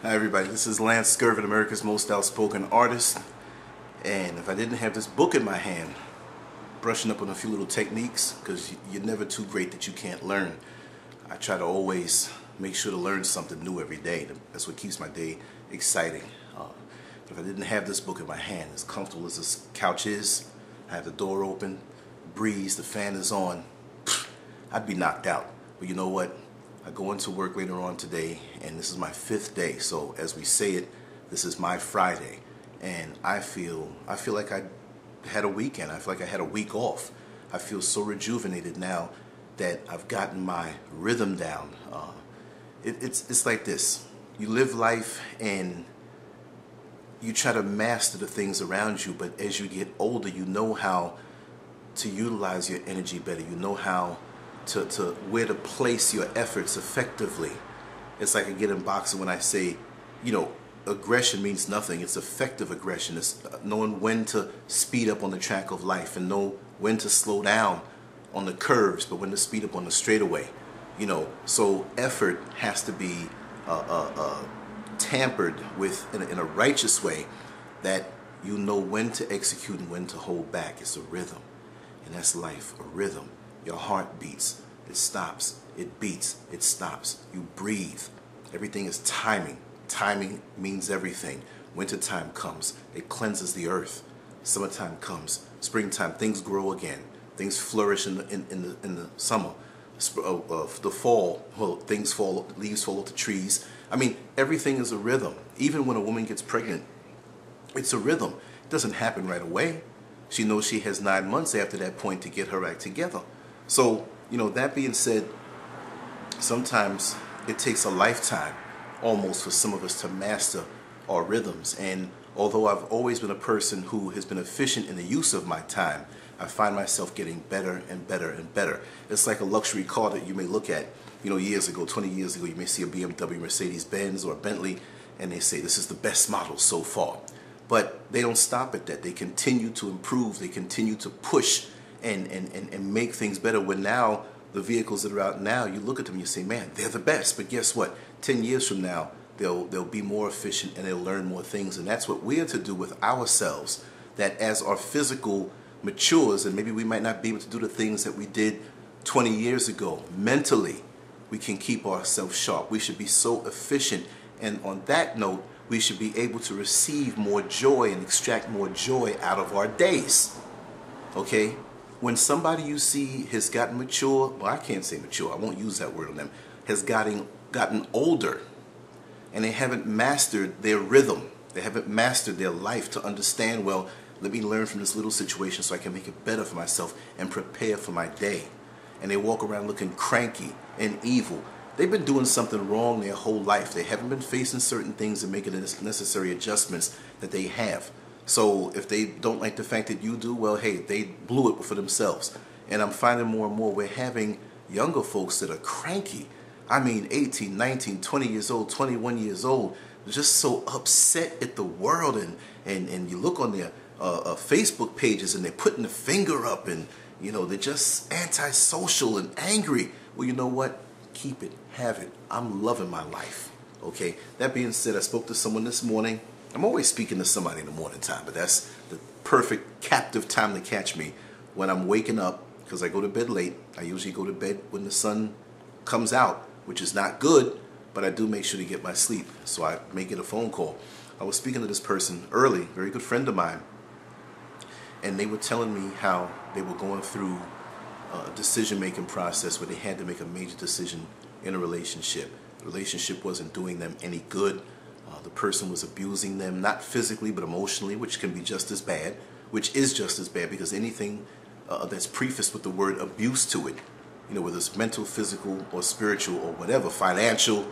Hi everybody, this is Lance Scurv, America's most outspoken artist. And if I didn't have this book in my hand, brushing up on a few little techniques, because you're never too great that you can't learn. I try to always make sure to learn something new every day. That's what keeps my day exciting. If I didn't have this book in my hand, as comfortable as this couch is, I have the door open, breeze, the fan is on, I'd be knocked out. But you know what? I go into work later on today, and this is my 5th day. So as we say it, this is my Friday, and I feel like I had a weekend. I feel like I had a week off. I feel so rejuvenated now that I've gotten my rhythm down. It's like this: you live life and you try to master the things around you, but as you get older, you know how to utilize your energy better. You know how to where to place your efforts effectively. It's like I get in boxing when I say, aggression means nothing. It's effective aggression. It's knowing when to speed up on the track of life and know when to slow down on the curves, but when to speed up on the straightaway. So effort has to be tampered with in a righteous way, that you know when to execute and when to hold back. It's a rhythm, and that's life, a rhythm. Your heart beats, it stops, it beats, it stops. You breathe. Everything is timing. Timing means everything. Wintertime comes, it cleanses the earth. Summertime comes, springtime, things grow again. Things flourish in the summer. The fall, well, things fall, leaves fall off the trees. I mean, everything is a rhythm. Even when a woman gets pregnant, it's a rhythm. It doesn't happen right away. She knows she has 9 months after that point to get her act together. So, that being said, sometimes it takes a lifetime almost for some of us to master our rhythms. And although I've always been a person who has been efficient in the use of my time, I find myself getting better and better and better. It's like a luxury car that you may look at, years ago, 20 years ago, you may see a BMW, Mercedes-Benz, or a Bentley, and they say this is the best model so far. But they don't stop at that. They continue to improve. They continue to push and make things better. When now, the vehicles that are out now, you look at them and you say, man, they're the best. But guess what? 10 years from now, they'll be more efficient and they'll learn more things. And that's what we are to do with ourselves, that as our physical matures, and maybe we might not be able to do the things that we did 20 years ago, mentally, we can keep ourselves sharp. We should be so efficient. And on that note, we should be able to receive more joy and extract more joy out of our days. Okay? When somebody you see has gotten mature, well, I can't say mature, I won't use that word on them, has gotten older, and they haven't mastered their rhythm, they haven't mastered their life to understand, well, let me learn from this little situation so I can make it better for myself and prepare for my day. And they walk around looking cranky and evil. They've been doing something wrong their whole life. They haven't been facing certain things and making the necessary adjustments that they have. So if they don't like the fact that you do, well, hey, they blew it for themselves. And I'm finding more and more we're having younger folks that are cranky. I mean, 18, 19, 20 years old, 21 years old, just so upset at the world. And you look on their Facebook pages and they're putting the finger up, and, they're just antisocial and angry. Well, you know what? Keep it, have it. I'm loving my life. Okay? That being said, I spoke to someone this morning. I'm always speaking to somebody in the morning time, but that's the perfect captive time to catch me when I'm waking up, because I go to bed late. I usually go to bed when the sun comes out, which is not good, but I do make sure to get my sleep, so I may get a phone call. I was speaking to this person early, very good friend of mine, and they were telling me how they were going through a decision-making process where they had to make a major decision in a relationship. The relationship wasn't doing them any good. The person was abusing them, not physically but emotionally, which can be just as bad, which is just as bad, because anything that's prefaced with the word abuse to it, whether it's mental, physical, or spiritual, or whatever, financial,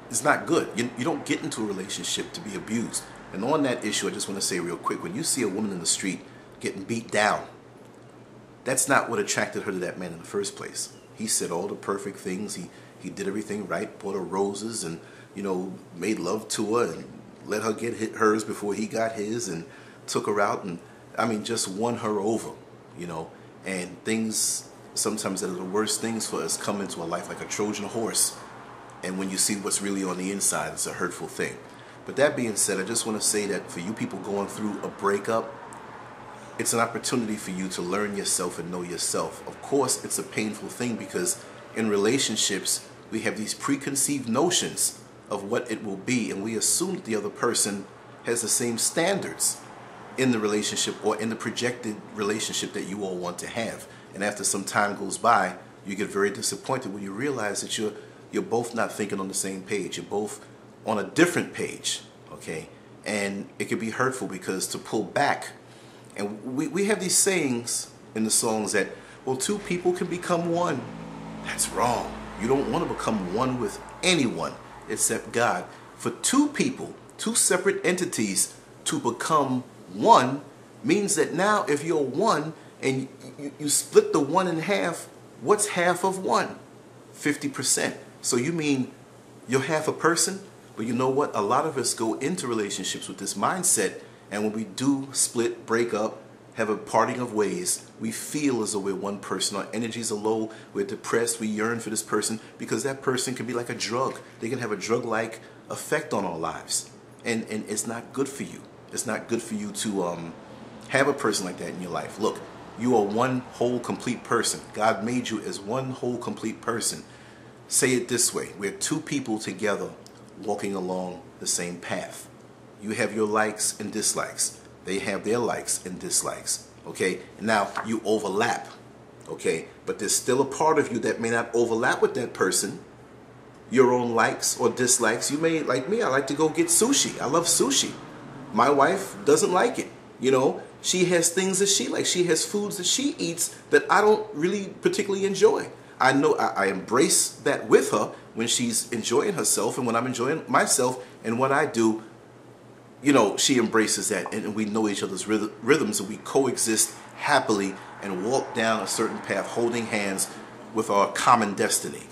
it's not good. You don't get into a relationship to be abused. And on that issue, I just want to say real quick, when you see a woman in the street getting beat down, that's not what attracted her to that man in the first place. He said all the perfect things. He did everything right, bought her roses, and made love to her and let her get hers before he got his, and took her out, and just won her over, and things sometimes that are the worst things for us come into our life like a Trojan horse, And when you see what's really on the inside, it's a hurtful thing. But that being said, I just want to say that for you people going through a breakup, it's an opportunity for you to learn yourself and know yourself. Of course, it's a painful thing because in relationships, we have these preconceived notions of what it will be, and we assume that the other person has the same standards in the relationship or in the projected relationship that you all want to have. And after some time goes by, you get very disappointed when you realize that you're both not thinking on the same page. You're both on a different page, okay? And it can be hurtful because to pull back, and we have these sayings in the songs that, well, two people can become one. That's wrong. You don't want to become one with anyone except God. For two people, two separate entities to become one means that now if you're one and you split the one in half, what's half of one? 50%. So you mean you're half a person? But you know what? A lot of us go into relationships with this mindset, and when we do split, break up, have a parting of ways, we feel as though we're one person. Our energies are low, we're depressed, we yearn for this person because that person can be like a drug. They can have a drug-like effect on our lives. And it's not good for you. It's not good for you to have a person like that in your life. Look, you are one whole, complete person. God made you as one whole, complete person. Say it this way. We're two people together walking along the same path. You have your likes and dislikes. They have their likes and dislikes. Okay? Now, you overlap. Okay? But there's still a part of you that may not overlap with that person. Your own likes or dislikes. You may, like me, I like to go get sushi. I love sushi. My wife doesn't like it. You know, she has things that she likes. She has foods that she eats that I don't really particularly enjoy. I know I embrace that with her when she's enjoying herself and when I'm enjoying myself, and what I do, you know, she embraces that, and we know each other's rhythms, and we coexist happily and walk down a certain path holding hands with our common destiny.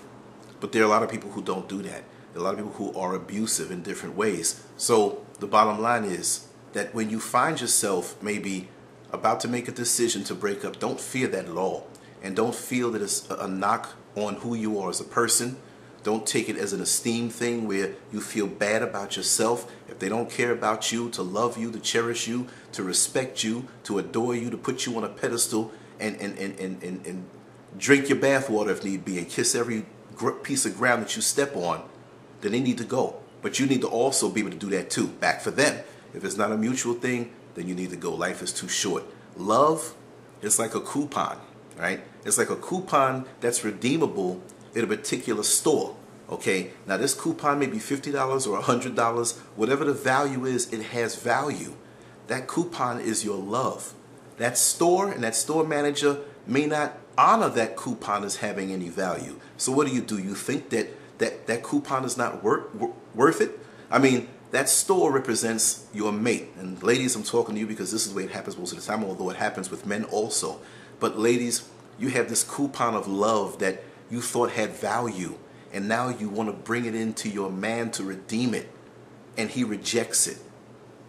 But there are a lot of people who don't do that. There are a lot of people who are abusive in different ways. So the bottom line is that when you find yourself maybe about to make a decision to break up, don't fear that at all. And don't feel that it's a knock on who you are as a person. Don't take it as an esteem thing where you feel bad about yourself. If they don't care about you, to love you, to cherish you, to respect you, to adore you, to put you on a pedestal and drink your bathwater if need be and kiss every piece of ground that you step on, then they need to go. But you need to also be able to do that too, back for them. If it's not a mutual thing, then you need to go. Life is too short. Love is like a coupon, right? It's like a coupon that's redeemable at a particular store, okay? Now this coupon may be $50 or $100. Whatever the value is, it has value. That coupon is your love. That store and that store manager may not honor that coupon as having any value. So what do? You think that coupon is not worth it? I mean, that store represents your mate. And ladies, I'm talking to you because this is the way it happens most of the time, although it happens with men also. But ladies, you have this coupon of love that you thought had value, and now you want to bring it into your man to redeem it, and he rejects it.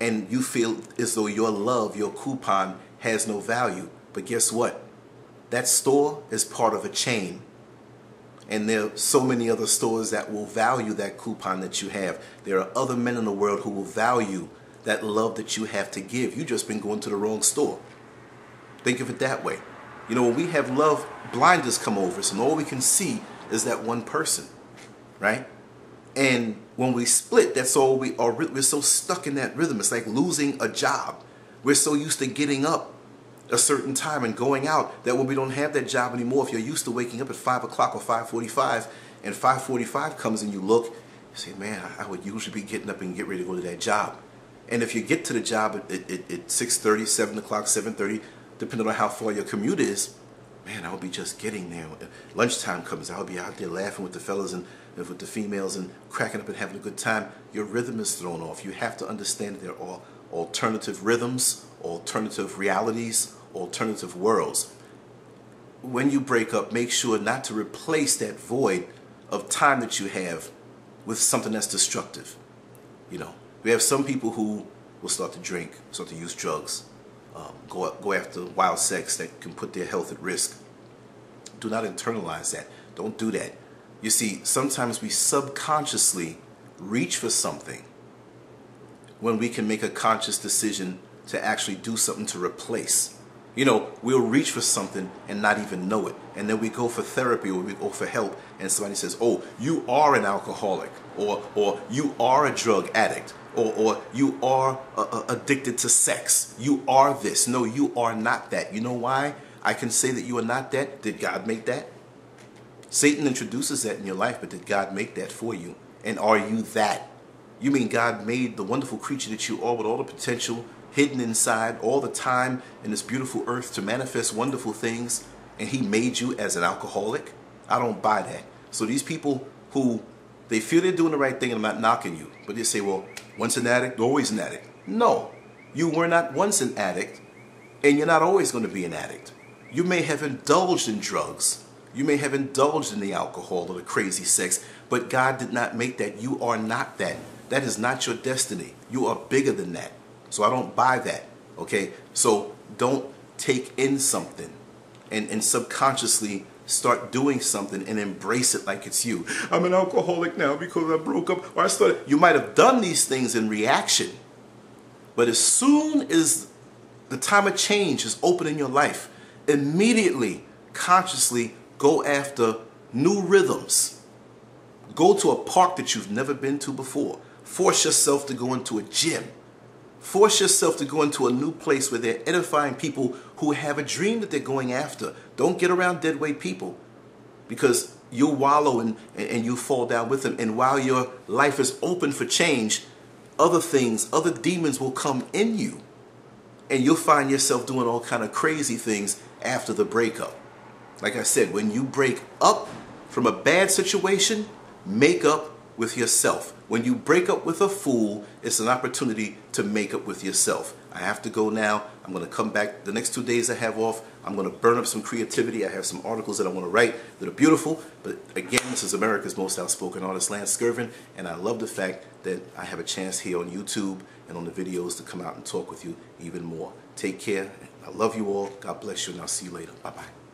And you feel as though your love, your coupon, has no value. But guess what? That store is part of a chain. And there are so many other stores that will value that coupon that you have. There are other men in the world who will value that love that you have to give. You've just been going to the wrong store. Think of it that way. You know, when we have love, blinders come over us, and all we can see is that one person, right? And when we split, that's all we are. We're so stuck in that rhythm. It's like losing a job. We're so used to getting up a certain time and going out that when we don't have that job anymore, if you're used to waking up at 5 o'clock or 5:45, and 5:45 comes and you look, you say, man, I would usually be getting up and get ready to go to that job. And if you get to the job at 6:30, 7 o'clock, 7:30, depending on how far your commute is, man, I'll be just getting there. Lunchtime comes, I'll be out there laughing with the fellas and with the females and cracking up and having a good time. Your rhythm is thrown off. You have to understand that there are alternative rhythms, alternative realities, alternative worlds. When you break up, make sure not to replace that void of time that you have with something that's destructive. You know, we have some people who will start to drink, start to use drugs, go after wild sex that can put their health at risk. Do not internalize that. Don't do that. You see, sometimes we subconsciously reach for something when we can make a conscious decision to actually do something to replace. You know, we'll reach for something and not even know it. And then we go for therapy or we go for help and somebody says, oh, you are an alcoholic, or you are a drug addict, or you are addicted to sex. You are this. No, you are not that. You know why I can say that you are not that? Did God make that? Satan introduces that in your life, but did God make that for you? And are you that? You mean God made the wonderful creature that you are with all the potential hidden inside all the time in this beautiful earth to manifest wonderful things, and he made you as an alcoholic? I don't buy that. So these people who, they feel they're doing the right thing, and I'm not knocking you, but they say, well, once an addict, always an addict. No, you were not once an addict, and you're not always going to be an addict. You may have indulged in drugs. You may have indulged in the alcohol or the crazy sex, but God did not make that. You are not that. That is not your destiny. You are bigger than that. So I don't buy that, okay? So don't take in something and subconsciously start doing something and embrace it like it's you. I'm an alcoholic now because I broke up, or I started. You might have done these things in reaction, but as soon as the time of change is open in your life, immediately, consciously go after new rhythms. Go to a park that you've never been to before. Force yourself to go into a gym. Force yourself to go into a new place where they're edifying people who have a dream that they're going after. Don't get around dead weight people, because you'll wallow and you fall down with them. And while your life is open for change, other things, other demons will come in you. And you'll find yourself doing all kind of crazy things after the breakup. Like I said, when you break up from a bad situation, make up with yourself. When you break up with a fool, it's an opportunity to make up with yourself. I have to go now. I'm going to come back the next 2 days I have off. I'm going to burn up some creativity. I have some articles that I want to write that are beautiful. But again, this is America's most outspoken artist, Lance Scurv, and I love the fact that I have a chance here on YouTube and on the videos to come out and talk with you even more. Take care. I love you all. God bless you, and I'll see you later. Bye-bye.